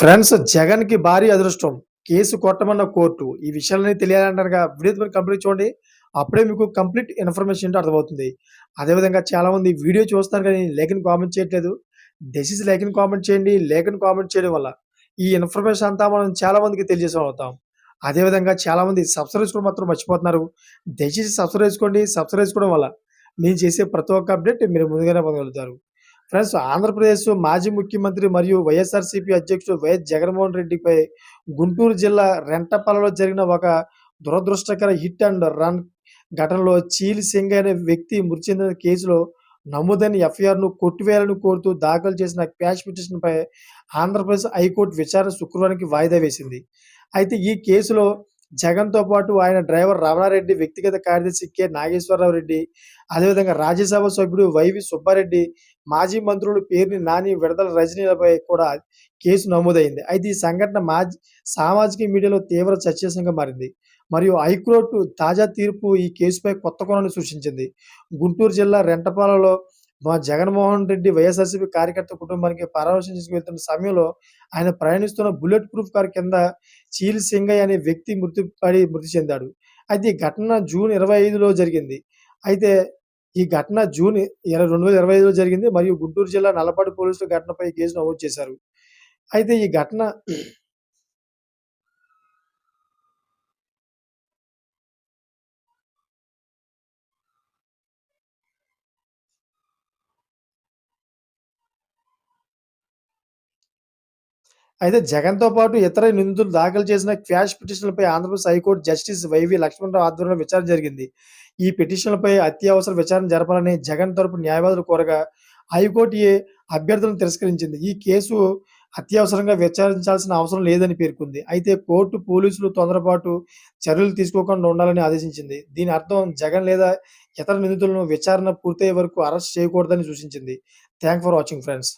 Friends జగన్‌కి భారీ అదృష్టం. కేసు కొట్టమన్న కోర్టు. ఈ విషయాలన్నీ తెలియాలంటారుగా వీడియో మరి కంప్లీట్ చూడండి. అప్పుడే మీకు కంప్లీట్ ఇన్ఫర్మేషన్ ఏంటో అర్థమవుతుంది. అదేవిధంగా చాలామంది వీడియో చూస్తున్నారు కానీ లేఖని కామెంట్ చేయట్లేదు. దయచేసి లేఖని కామెంట్ చేయండి. లేఖని కామెంట్ చేయడం వల్ల ఈ ఇన్ఫర్మేషన్ అంతా మనం చాలా మందికి తెలియజేసేవాళ్ళం అవుతాం. అదేవిధంగా చాలామంది సబ్స్క్రైబ్ చేసుకోవడం మాత్రం మర్చిపోతున్నారు. దయచేసి సబ్స్క్రైబ్ చేసుకోండి. సబ్స్క్రైబ్ చేసుకోవడం వల్ల నేను చేసే ప్రతి ఒక్క అప్డేట్ మీరు ముందుగానే పొందగలుగుతారు. ఫ్రెండ్స్ ఆంధ్రప్రదేశ్ మాజీ ముఖ్యమంత్రి మరియు వైఎస్ఆర్‌సీపీ అధ్యక్షుడు వైఎస్ జగన్మోహన్ రెడ్డిపై గుంటూరు జిల్లా రెంటపల్లలో జరిగిన ఒక దురదృష్టకర హిట్ అండ్ రన్ ఘటనలో చీలి సింగ్ అనే వ్యక్తి మృతి చెందిన కేసులో నమోదైన ఎఫ్ఐఆర్‌ను కొట్టివేయాలని కోరుతూ దాఖలు చేసిన క్వాష్ పిటిషన్‌పై ఆంధ్రప్రదేశ్ హైకోర్టు విచారణ శుక్రవారానికి వాయిదా వేసింది. అయితే ఈ కేసులో జగన్‌తో పాటు ఆయన డ్రైవర్ రమణారెడ్డి, వ్యక్తిగత కార్యదర్శి నాగేశ్వరరావు రెడ్డి, అదేవిధంగా రాజ్యసభ సభ్యుడు వైవి సుబ్బారెడ్డి, మాజీ మంత్రులు పేర్ని నాని, విడదల రజనీలపై కూడా కేసు నమోదైంది. అయితే ఈ సంఘటన సామాజిక మీడియాలో తీవ్ర చర్చాంశంగా మారింది. మరియు హైకోర్టు తాజా తీర్పు ఈ కేసుపై కొత్త కోణాన్ని సృష్టించింది. గుంటూరు జిల్లా రెంటపాలలో జగన్మోహన్ రెడ్డి వైఎస్ఆర్‌సీపీ కార్యకర్త కుటుంబానికి పరామర్శించడానికి వెళ్తున్న సమయంలో ఆయన ప్రయాణిస్తున్న బుల్లెట్ ప్రూఫ్ కారు కింద చీల్ సింగయ్య అనే వ్యక్తి మృతి చెందాడు. అయితే ఈ ఘటన జూన్ 25లో జరిగింది. అయితే ఈ ఘటన జూన్ 2025లో జరిగింది. మరియు గుంటూరు జిల్లా నల్లపాడు పోలీసులు ఘటనపై కేసు నమోదు చేశారు. అయితే ఈ ఘటన అయితే జగన్‌తో పాటు ఇతర నిందితులు దాఖలు చేసిన quash పిటిషన్‌లపై Andhra Pradesh high court justice YV Lakshmanarao ఆధ్వర్యంలో విచారణ జరిగింది. ఈ పిటిషన్‌లపై అత్యవసర విచారణ జరపాలని జగన్ తరపు న్యాయవాదులు కోరగా హైకోర్టు అభ్యర్థులను తిరస్కరించింది. ఈ కేసు అత్యవసరంగా విచారించాల్సిన అవసరం లేదని పేర్కొంది. అయితే కోర్టు పోలీసులు తొందరపాటు చర్యలు తీసుకోకుండా ఉండాలని ఆదేశించింది. దీని అర్థం జగన్ లేదా ఇతర నిందితులను విచారణ పూర్తయ్యే వరకు అరెస్ట్ చేయకూడదని సూచించింది. Thanks for watching friends.